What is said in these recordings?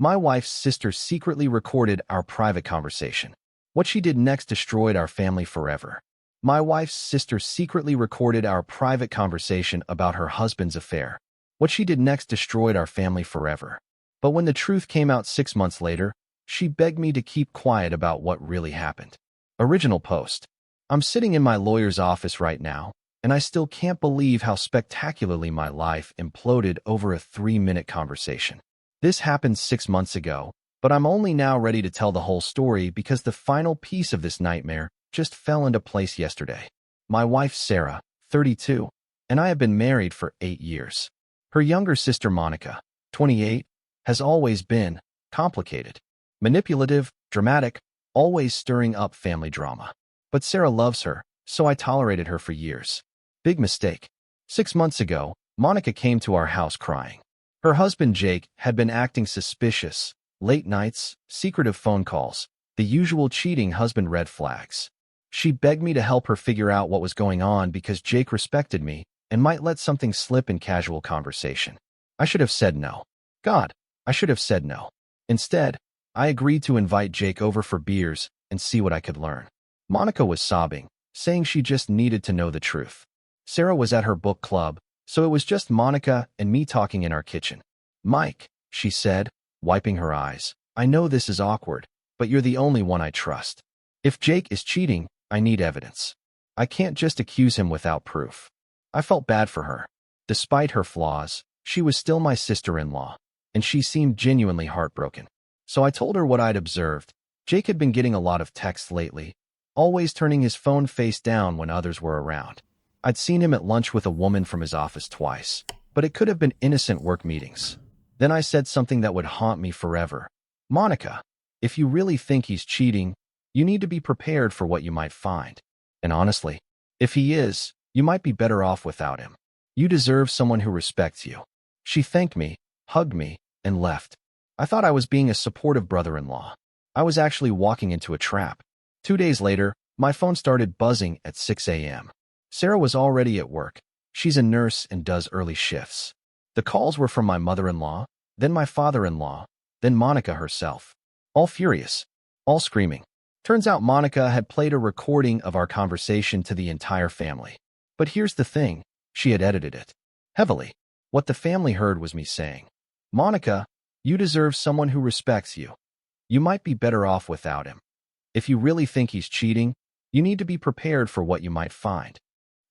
My wife's sister secretly recorded our private conversation. What she did next destroyed our family forever. My wife's sister secretly recorded our private conversation about her husband's affair. What she did next destroyed our family forever. But when the truth came out 6 months later, she begged me to keep quiet about what really happened. Original post. I'm sitting in my lawyer's office right now, and I still can't believe how spectacularly my life imploded over a 3-minute conversation. This happened 6 months ago, but I'm only now ready to tell the whole story because the final piece of this nightmare just fell into place yesterday. My wife, Sarah, 32, and I have been married for 8 years. Her younger sister, Monica, 28, has always been complicated, manipulative, dramatic, always stirring up family drama. But Sarah loves her, so I tolerated her for years. Big mistake. 6 months ago, Monica came to our house crying. Her husband, Jake, had been acting suspicious, late nights, secretive phone calls, the usual cheating husband red flags. She begged me to help her figure out what was going on because Jake respected me and might let something slip in casual conversation. I should have said no. God, I should have said no. Instead, I agreed to invite Jake over for beers and see what I could learn. Monica was sobbing, saying she just needed to know the truth. Sarah was at her book club, so it was just Monica and me talking in our kitchen. Mike, she said, wiping her eyes, I know this is awkward, but you're the only one I trust. If Jake is cheating, I need evidence. I can't just accuse him without proof. I felt bad for her. Despite her flaws, she was still my sister-in-law, and she seemed genuinely heartbroken. So I told her what I'd observed. Jake had been getting a lot of texts lately, always turning his phone face down when others were around. I'd seen him at lunch with a woman from his office twice, but it could have been innocent work meetings. Then I said something that would haunt me forever. Monica, if you really think he's cheating, you need to be prepared for what you might find. And honestly, if he is, you might be better off without him. You deserve someone who respects you. She thanked me, hugged me, and left. I thought I was being a supportive brother-in-law. I was actually walking into a trap. 2 days later, my phone started buzzing at 6 a.m. Sarah was already at work. She's a nurse and does early shifts. The calls were from my mother-in-law, then my father-in-law, then Monica herself. All furious, all screaming. Turns out Monica had played a recording of our conversation to the entire family. But here's the thing, she had edited it. Heavily. What the family heard was me saying, Monica, you deserve someone who respects you. You might be better off without him. If you really think he's cheating, you need to be prepared for what you might find.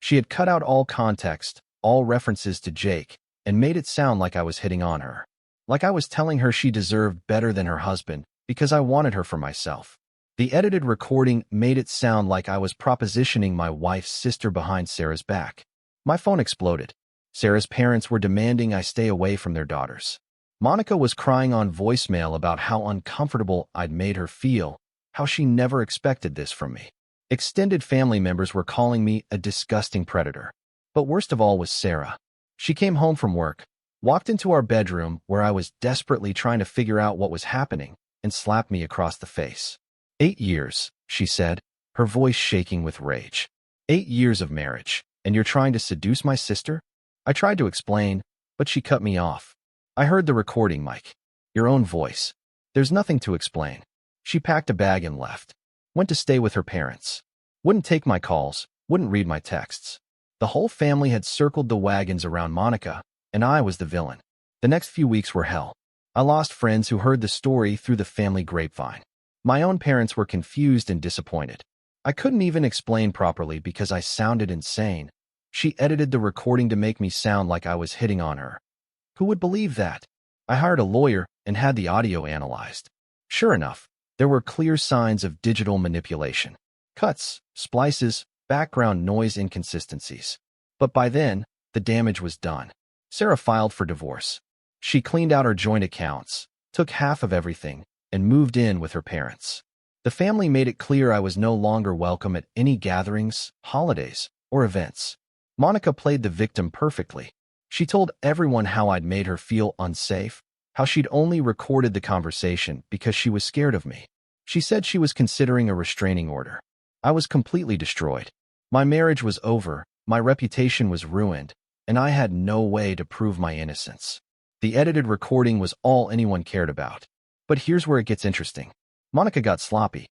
She had cut out all context, all references to Jake, and made it sound like I was hitting on her. Like I was telling her she deserved better than her husband because I wanted her for myself. The edited recording made it sound like I was propositioning my wife's sister behind Sarah's back. My phone exploded. Sarah's parents were demanding I stay away from their daughters. Monica was crying on voicemail about how uncomfortable I'd made her feel, how she never expected this from me. Extended family members were calling me a disgusting predator. But worst of all was Sarah. She came home from work, walked into our bedroom where I was desperately trying to figure out what was happening, and slapped me across the face. 8 years, she said, her voice shaking with rage. 8 years of marriage, and you're trying to seduce my sister? I tried to explain, but she cut me off. I heard the recording, Mike. Your own voice. There's nothing to explain. She packed a bag and left. Went to stay with her parents. Wouldn't take my calls, wouldn't read my texts. The whole family had circled the wagons around Monica, and I was the villain. The next few weeks were hell. I lost friends who heard the story through the family grapevine. My own parents were confused and disappointed. I couldn't even explain properly because I sounded insane. She edited the recording to make me sound like I was hitting on her. Who would believe that? I hired a lawyer and had the audio analyzed. Sure enough, there were clear signs of digital manipulation. Cuts, splices, background noise inconsistencies. But by then, the damage was done. Sarah filed for divorce. She cleaned out her joint accounts, took half of everything, and moved in with her parents. The family made it clear I was no longer welcome at any gatherings, holidays, or events. Monica played the victim perfectly. She told everyone how I'd made her feel unsafe, how she'd only recorded the conversation because she was scared of me. She said she was considering a restraining order. I was completely destroyed. My marriage was over, my reputation was ruined, and I had no way to prove my innocence. The edited recording was all anyone cared about. But here's where it gets interesting. Monica got sloppy.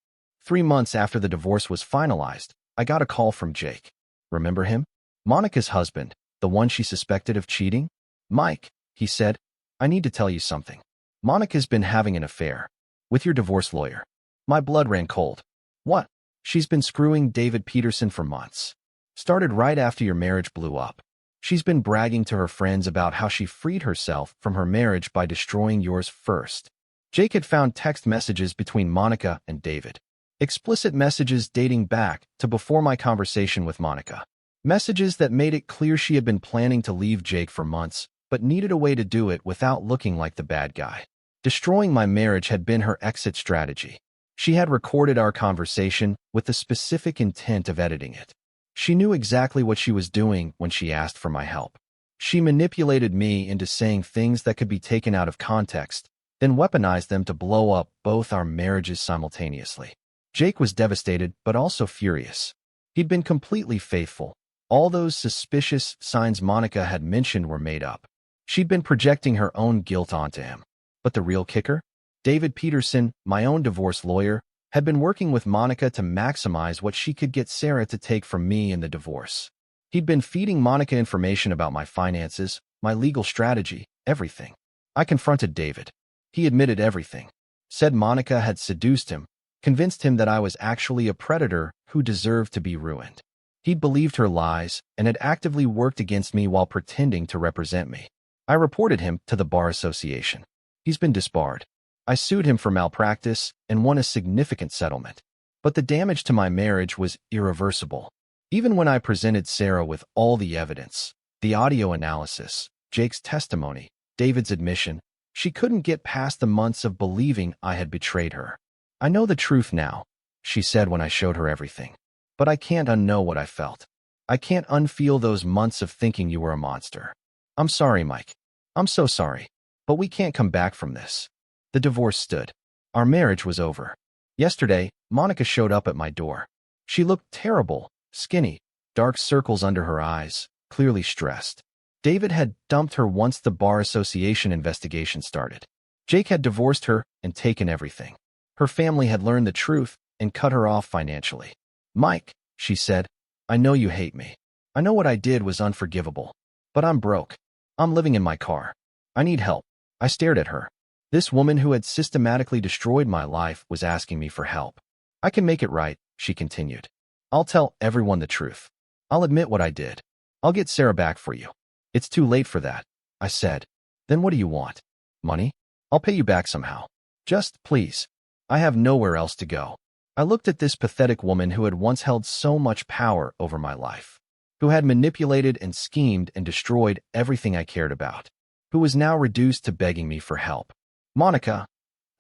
3 months after the divorce was finalized, I got a call from Jake. Remember him? Monica's husband, the one she suspected of cheating? Mike, he said, I need to tell you something. Monica's been having an affair with your divorce lawyer. My blood ran cold. What? She's been screwing David Peterson for months. Started right after your marriage blew up. She's been bragging to her friends about how she freed herself from her marriage by destroying yours first. Jake had found text messages between Monica and David. Explicit messages dating back to before my conversation with Monica. Messages that made it clear she had been planning to leave Jake for months, but needed a way to do it without looking like the bad guy. Destroying my marriage had been her exit strategy. She had recorded our conversation with the specific intent of editing it. She knew exactly what she was doing when she asked for my help. She manipulated me into saying things that could be taken out of context, then weaponized them to blow up both our marriages simultaneously. Jake was devastated, but also furious. He'd been completely faithful. All those suspicious signs Monica had mentioned were made up. She'd been projecting her own guilt onto him. But the real kicker? David Peterson, my own divorce lawyer, had been working with Monica to maximize what she could get Sarah to take from me in the divorce. He'd been feeding Monica information about my finances, my legal strategy, everything. I confronted David. He admitted everything. Said Monica had seduced him, convinced him that I was actually a predator who deserved to be ruined. He'd believed her lies and had actively worked against me while pretending to represent me. I reported him to the Bar Association. He's been disbarred. I sued him for malpractice and won a significant settlement. But the damage to my marriage was irreversible. Even when I presented Sarah with all the evidence, the audio analysis, Jake's testimony, David's admission, she couldn't get past the months of believing I had betrayed her. I know the truth now, she said when I showed her everything. But I can't unknow what I felt. I can't unfeel those months of thinking you were a monster. I'm sorry, Mike. I'm so sorry. But we can't come back from this. The divorce stood. Our marriage was over. Yesterday, Monica showed up at my door. She looked terrible, skinny, dark circles under her eyes, clearly stressed. David had dumped her once the Bar Association investigation started. Jake had divorced her and taken everything. Her family had learned the truth and cut her off financially. Mike, she said, I know you hate me. I know what I did was unforgivable. But I'm broke. I'm living in my car. I need help. I stared at her. This woman who had systematically destroyed my life was asking me for help. I can make it right, she continued. I'll tell everyone the truth. I'll admit what I did. I'll get Sarah back for you. It's too late for that, I said. Then what do you want? Money? I'll pay you back somehow. Just, please. I have nowhere else to go. I looked at this pathetic woman who had once held so much power over my life, who had manipulated and schemed and destroyed everything I cared about, who was now reduced to begging me for help. Monica,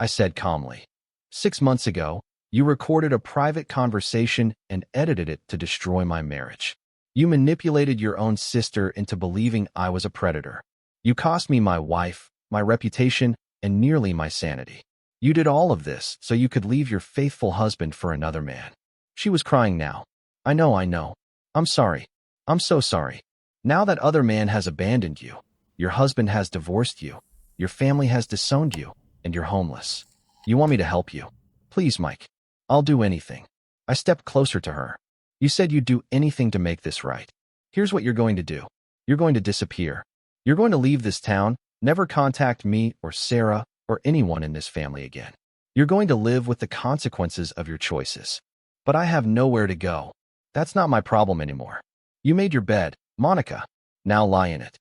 I said calmly, 6 months ago, you recorded a private conversation and edited it to destroy my marriage. You manipulated your own sister into believing I was a predator. You cost me my wife, my reputation, and nearly my sanity. You did all of this so you could leave your faithful husband for another man. She was crying now. I know. I'm sorry. I'm so sorry. Now that other man has abandoned you, your husband has divorced you, your family has disowned you, and you're homeless. You want me to help you? Please, Mike. I'll do anything. I stepped closer to her. You said you'd do anything to make this right. Here's what you're going to do. You're going to disappear. You're going to leave this town, never contact me or Sarah or anyone in this family again. You're going to live with the consequences of your choices. But I have nowhere to go. That's not my problem anymore. You made your bed, Monica. Now lie in it.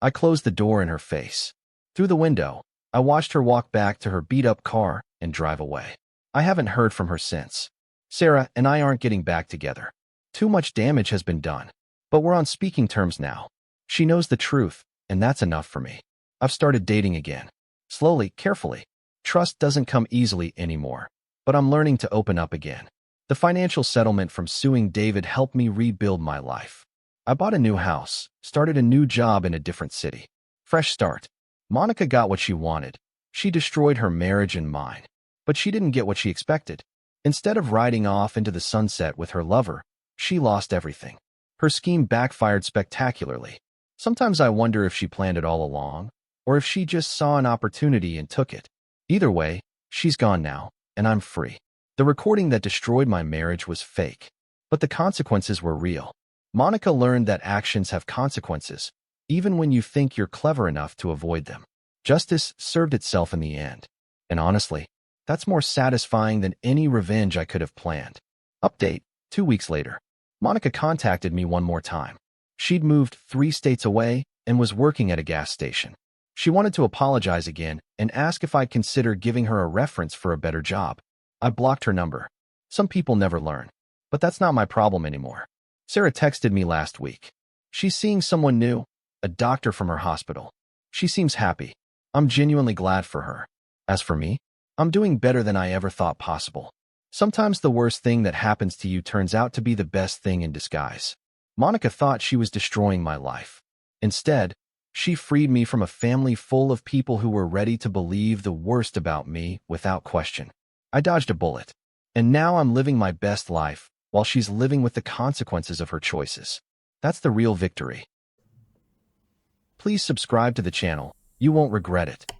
I closed the door in her face. Through the window, I watched her walk back to her beat-up car and drive away. I haven't heard from her since. Sarah and I aren't getting back together. Too much damage has been done. But we're on speaking terms now. She knows the truth, and that's enough for me. I've started dating again. Slowly, carefully. Trust doesn't come easily anymore. But I'm learning to open up again. The financial settlement from suing David helped me rebuild my life. I bought a new house, started a new job in a different city. Fresh start. Monica got what she wanted. She destroyed her marriage and mine. But she didn't get what she expected. Instead of riding off into the sunset with her lover, she lost everything. Her scheme backfired spectacularly. Sometimes I wonder if she planned it all along, or if she just saw an opportunity and took it. Either way, She's gone now, and I'm free. The recording that destroyed my marriage was fake, but the consequences were real. Monica learned that actions have consequences, even when you think you're clever enough to avoid them. Justice served itself in the end. And honestly, that's more satisfying than any revenge I could have planned. Update: 2 weeks later. Monica contacted me one more time. She'd moved 3 states away and was working at a gas station. She wanted to apologize again and ask if I'd consider giving her a reference for a better job. I blocked her number. Some people never learn, but that's not my problem anymore. Sarah texted me last week. She's seeing someone new, a doctor from her hospital. She seems happy. I'm genuinely glad for her. As for me, I'm doing better than I ever thought possible. Sometimes the worst thing that happens to you turns out to be the best thing in disguise. Monica thought she was destroying my life. Instead, she freed me from a family full of people who were ready to believe the worst about me without question. I dodged a bullet, and now I'm living my best life while she's living with the consequences of her choices. That's the real victory. Please subscribe to the channel. You won't regret it.